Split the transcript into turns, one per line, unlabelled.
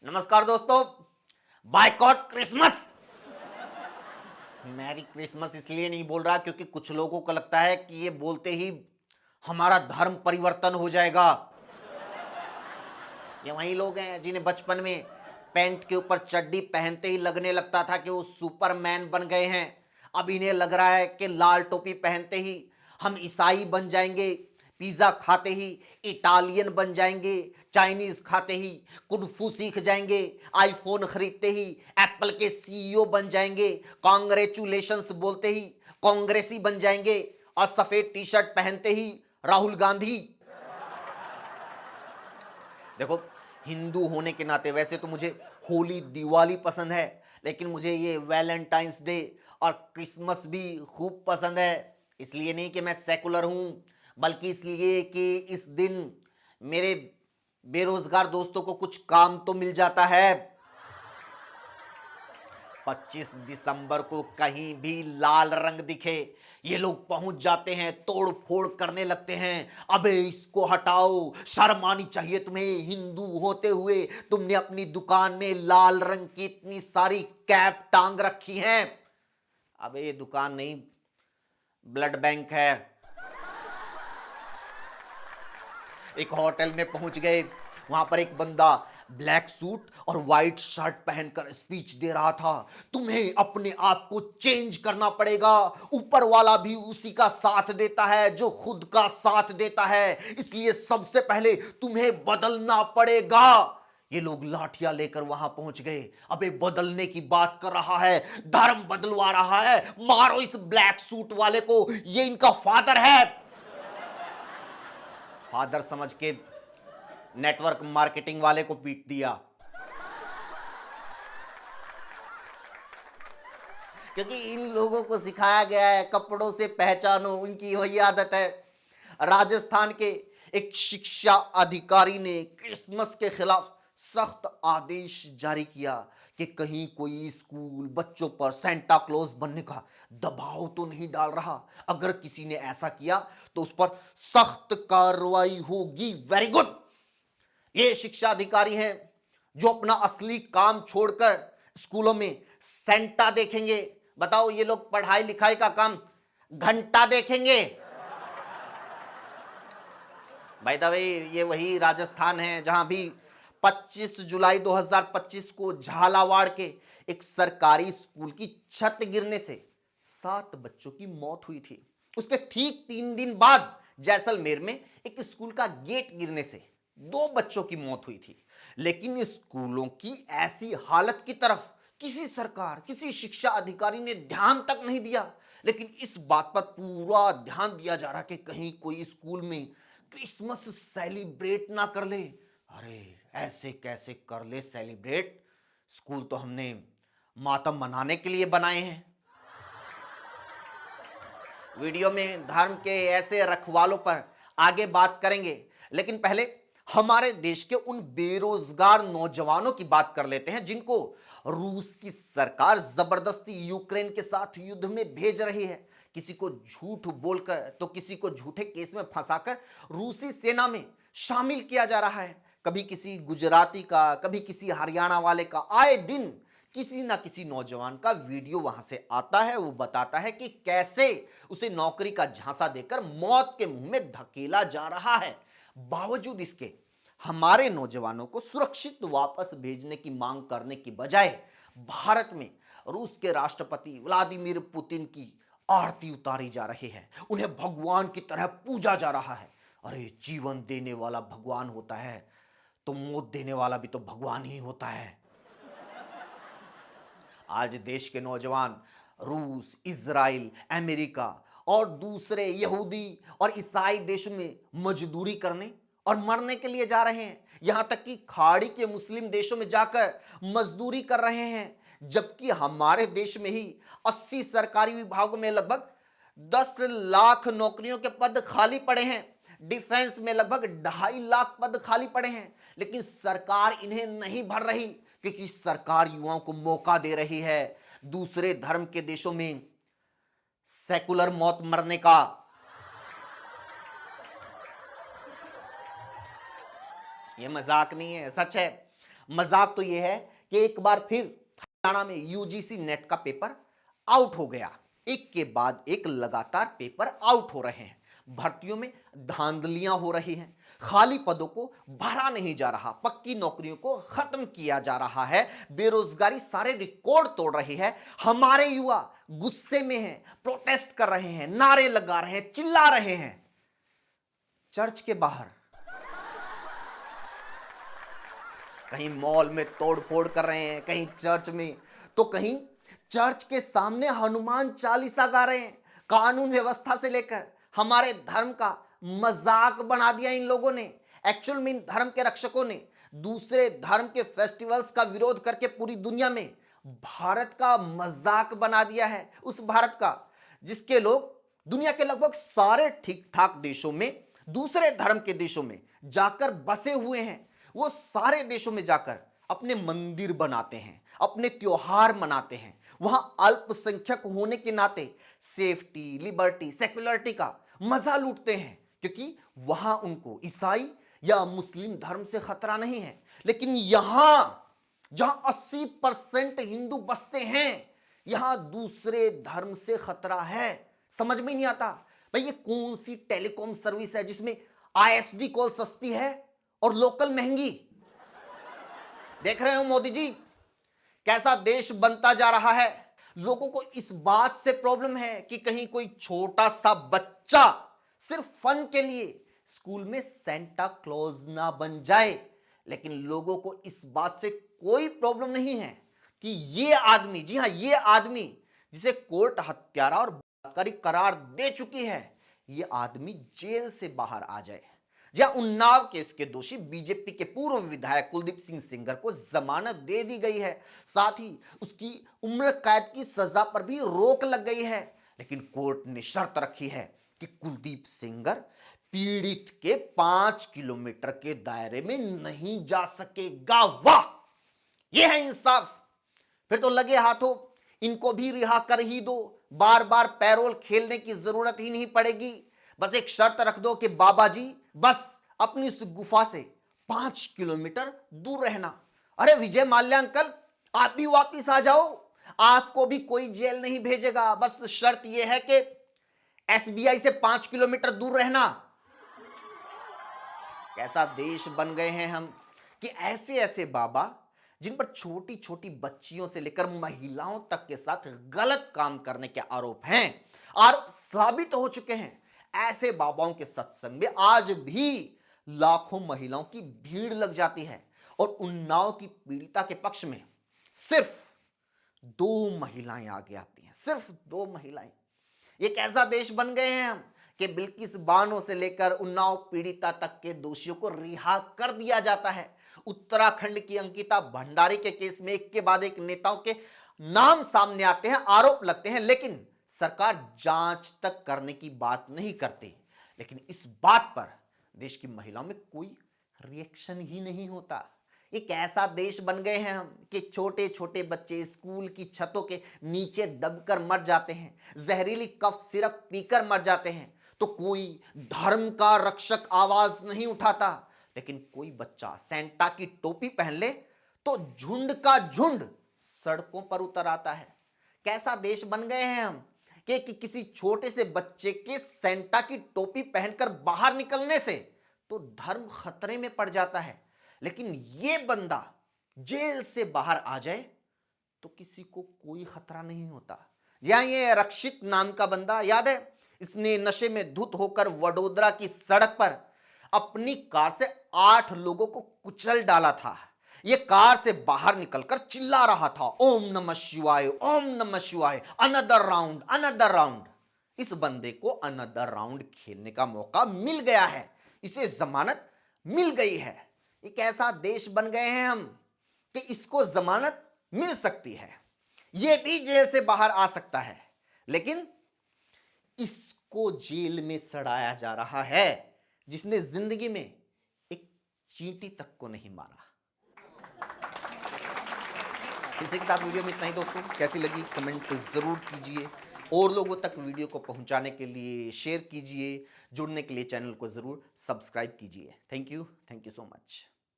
नमस्कार दोस्तों। Boycott Christmas. Merry Christmas इसलिए नहीं बोल रहा क्योंकि कुछ लोगों को लगता है कि ये बोलते ही हमारा धर्म परिवर्तन हो जाएगा। ये वही लोग हैं जिन्हें बचपन में पैंट के ऊपर चड्डी पहनते ही लगने लगता था कि वो सुपरमैन बन गए हैं। अब इन्हें लग रहा है कि लाल टोपी पहनते ही हम ईसाई बन जाएंगे, पिज्जा खाते ही इटालियन बन जाएंगे, चाइनीज खाते ही कुंफू सीख जाएंगे, आईफोन खरीदते ही एप्पल के सीईओ बन जाएंगे, कांग्रेचुलेशंस बोलते ही कांग्रेसी बन जाएंगे और सफेद टी शर्ट पहनते ही राहुल गांधी। देखो, हिंदू होने के नाते वैसे तो मुझे होली दिवाली पसंद है, लेकिन मुझे ये वैलेंटाइंस डे और क्रिसमस भी खूब पसंद है। इसलिए नहीं कि मैं सेकुलर हूं, बल्कि इसलिए कि इस दिन मेरे बेरोजगार दोस्तों को कुछ काम तो मिल जाता है। 25 दिसंबर को कहीं भी लाल रंग दिखे, ये लोग पहुंच जाते हैं, तोड़ फोड़ करने लगते हैं। अबे इसको हटाओ, शर्म आनी चाहिए तुम्हें। हिंदू होते हुए तुमने अपनी दुकान में लाल रंग की इतनी सारी कैप टांग रखी हैं। अबे ये दुकान नहीं, ब्लड बैंक है। एक होटल में पहुंच गए, वहां पर एक बंदा ब्लैक सूट और व्हाइट शर्ट पहनकर स्पीच दे रहा था। तुम्हें अपने आप को चेंज करना पड़ेगा। ऊपर वाला भी उसी का साथ देता है जो खुद का साथ देता है, इसलिए सबसे पहले तुम्हें बदलना पड़ेगा। ये लोग लाठियां लेकर वहां पहुंच गए। अबे बदलने की बात कर रहा है, धर्म बदलवा रहा है, मारो इस ब्लैक सूट वाले को, ये इनका फादर है। फादर समझ के नेटवर्क मार्केटिंग वाले को पीट दिया, क्योंकि इन लोगों को सिखाया गया है कपड़ों से पहचानो, उनकी वही आदत है। राजस्थान के एक शिक्षा अधिकारी ने क्रिसमस के खिलाफ सख्त आदेश जारी किया कि कहीं कोई स्कूल बच्चों पर सेंटा क्लॉज बनने का दबाव तो नहीं डाल रहा। अगर किसी ने ऐसा किया तो उस पर सख्त कार्रवाई होगी। Very good. ये शिक्षा अधिकारी हैं जो अपना असली काम छोड़कर स्कूलों में सेंटा देखेंगे। बताओ, ये लोग पढ़ाई लिखाई का काम घंटा देखेंगे। भाई द वे, ये वही राजस्थान है जहां भी 25 जुलाई 2025 को झालावाड़ के एक सरकारी स्कूल की छत गिरने से 7 बच्चों की मौत हुई थी। उसके ठीक 3 दिन बाद जैसलमेर में एक स्कूल का गेट गिरने से 2 बच्चों की मौत हुई थी। लेकिन स्कूलों की ऐसी हालत की तरफ किसी सरकार, किसी शिक्षा अधिकारी ने ध्यान तक नहीं दिया। लेकिन इस बात पर पूरा ध्यान दिया जा रहा कि कहीं कोई स्कूल में क्रिसमस सेलिब्रेट ना कर ले। अरे ऐसे कैसे कर ले सेलिब्रेट? स्कूल तो हमने मातम मनाने के लिए बनाए हैं। वीडियो में धर्म के ऐसे रखवालों पर आगे बात करेंगे, लेकिन पहले हमारे देश के उन बेरोजगार नौजवानों की बात कर लेते हैं जिनको रूस की सरकार जबरदस्ती यूक्रेन के साथ युद्ध में भेज रही है। किसी को झूठ बोलकर तो किसी को झूठे केस में फंसाकर रूसी सेना में शामिल किया जा रहा है। कभी किसी गुजराती का, कभी किसी हरियाणा वाले का, आए दिन किसी ना किसी नौजवान का वीडियो वहां से आता है। वो बताता है कि कैसे उसे नौकरी का झांसा देकर मौत के मुंह में धकेला जा रहा है। बावजूद इसके हमारे नौजवानों को सुरक्षित वापस भेजने की मांग करने की बजाय भारत में रूस के राष्ट्रपति व्लादिमीर पुतिन की आरती उतारी जा रही है। उन्हें भगवान की तरह पूजा जा रहा है। अरे जीवन देने वाला भगवान होता है तो मौत देने वाला भी तो भगवान ही होता है। आज देश के नौजवान रूस, इजराइल, अमेरिका और दूसरे यहूदी और ईसाई देशों में मजदूरी करने और मरने के लिए जा रहे हैं। यहां तक कि खाड़ी के मुस्लिम देशों में जाकर मजदूरी कर रहे हैं, जबकि हमारे देश में ही 80 सरकारी विभागों में लगभग 10 लाख नौकरियों के पद खाली पड़े हैं। डिफेंस में लगभग 2.5 लाख पद खाली पड़े हैं, लेकिन सरकार इन्हें नहीं भर रही क्योंकि सरकार युवाओं को मौका दे रही है दूसरे धर्म के देशों में सेकुलर मौत मरने का। यह मजाक नहीं है, सच है। मजाक तो यह है कि एक बार फिर हरियाणा में यूजीसी नेट का पेपर आउट हो गया। एक के बाद एक लगातार पेपर आउट हो रहे हैं, भर्तियों में धांधलियां हो रही हैं, खाली पदों को भरा नहीं जा रहा, पक्की नौकरियों को खत्म किया जा रहा है, बेरोजगारी सारे रिकॉर्ड तोड़ रही है। हमारे युवा गुस्से में हैं, प्रोटेस्ट कर रहे हैं, नारे लगा रहे हैं, चिल्ला रहे हैं। चर्च के बाहर, कहीं मॉल में तोड़फोड़ कर रहे हैं, कहीं चर्च में, तो कहीं चर्च के सामने हनुमान चालीसा गा रहे हैं। कानून व्यवस्था से लेकर हमारे धर्म का मजाक बना दिया इन लोगों ने। एक्चुअल में इन धर्म के रक्षकों ने दूसरे धर्म के फेस्टिवल्स का विरोध करके पूरी दुनिया में भारत का मजाक बना दिया है। उस भारत का जिसके लोग दुनिया के लगभग सारे ठीक ठाक देशों में, दूसरे धर्म के देशों में जाकर बसे हुए हैं। वो सारे देशों में जाकर अपने मंदिर बनाते हैं, अपने त्योहार मनाते हैं। वहां अल्पसंख्यक होने के नाते सेफ्टी, लिबर्टी, सेक्युलरिटी का मजा लूटते हैं, क्योंकि वहां उनको ईसाई या मुस्लिम धर्म से खतरा नहीं है। लेकिन यहां जहां 80% हिंदू बसते हैं, यहां दूसरे धर्म से खतरा है। समझ में नहीं आता भाई, ये कौन सी टेलीकॉम सर्विस है जिसमें आईएसडी कॉल सस्ती है और लोकल महंगी। देख रहे हो मोदी जी कैसा देश बनता जा रहा है। लोगों को इस बात से प्रॉब्लम है कि कहीं कोई छोटा सा बच्चा सिर्फ फन के लिए स्कूल में सेंटा क्लॉज ना बन जाए, लेकिन लोगों को इस बात से कोई प्रॉब्लम नहीं है कि ये आदमी, जी हां ये आदमी जिसे कोर्ट हत्यारा और बलात्कारी करार दे चुकी है, ये आदमी जेल से बाहर आ जाए। जहां उन्नाव केस के दोषी बीजेपी के पूर्व विधायक कुलदीप सिंह सेंगर को जमानत दे दी गई है, साथ ही उसकी उम्र कैद की सजा पर भी रोक लग गई है। लेकिन कोर्ट ने शर्त रखी है कि कुलदीप सेंगर पीड़ित के 5 किलोमीटर के दायरे में नहीं जा सकेगा। वाह, यह है इंसाफ। फिर तो लगे हाथों इनको भी रिहा कर ही दो, बार बार पैरोल खेलने की जरूरत ही नहीं पड़ेगी। बस एक शर्त रख दो कि बाबा जी बस अपनी इस गुफा से 5 किलोमीटर दूर रहना। अरे विजय माल्या अंकल, आप भी वापिस आ जाओ, आपको भी कोई जेल नहीं भेजेगा। बस शर्त यह है कि एसबीआई से 5 किलोमीटर दूर रहना। कैसा देश बन गए हैं हम कि ऐसे ऐसे बाबा जिन पर छोटी छोटी बच्चियों से लेकर महिलाओं तक के साथ गलत काम करने के आरोप हैं, आरोप साबित हो चुके हैं, ऐसे बाबाओं के सत्संग में आज भी लाखों महिलाओं की भीड़ लग जाती है। और उन्नाव की पीड़िता के पक्ष में सिर्फ 2 महिलाएं आगे आती हैं, सिर्फ 2 महिलाएं। एक ऐसा देश बन गए हैं हम कि बिल्किस बानो से लेकर उन्नाव पीड़िता तक के दोषियों को रिहा कर दिया जाता है। उत्तराखंड की अंकिता भंडारी के केस में एक के बाद एक नेताओं के नाम सामने आते हैं, आरोप लगते हैं, लेकिन सरकार जांच तक करने की बात नहीं करती। लेकिन इस बात पर देश की महिलाओं में कोई रिएक्शन ही नहीं होता। एक ऐसा देश बन गए हैं हम कि छोटे छोटे बच्चे स्कूल की छतों के नीचे दबकर मर जाते हैं, जहरीली कफ सिरप पीकर मर जाते हैं, तो कोई धर्म का रक्षक आवाज नहीं उठाता। लेकिन कोई बच्चा सेंटा की टोपी पहन ले तो झुंड का झुंड सड़कों पर उतर आता है। कैसा देश बन गए हैं हम कि किसी छोटे से बच्चे के सेंटा की टोपी पहनकर बाहर निकलने से तो धर्म खतरे में पड़ जाता है, लेकिन ये बंदा जेल से बाहर आ जाए तो किसी को कोई खतरा नहीं होता। यहां ये रक्षित नाम का बंदा, याद है, इसने नशे में धुत होकर वडोदरा की सड़क पर अपनी कार से 8 लोगों को कुचल डाला था। ये कार से बाहर निकलकर चिल्ला रहा था, ओम नमः शिवाय, ओम नमः शिवाय, अनदर राउंड, अनदर राउंड। इस बंदे को अनदर राउंड खेलने का मौका मिल गया है, इसे जमानत मिल गई है। एक ऐसा देश बन गए हैं हम कि इसको जमानत मिल सकती है, ये भी जेल से बाहर आ सकता है, लेकिन इसको जेल में सड़ाया जा रहा है जिसने जिंदगी में एक चींटी तक को नहीं मारा। इसी के साथ वीडियो में इतना ही दोस्तों। कैसी लगी कमेंट जरूर कीजिए, और लोगों तक वीडियो को पहुंचाने के लिए शेयर कीजिए, जुड़ने के लिए चैनल को जरूर सब्सक्राइब कीजिए। Thank you so much.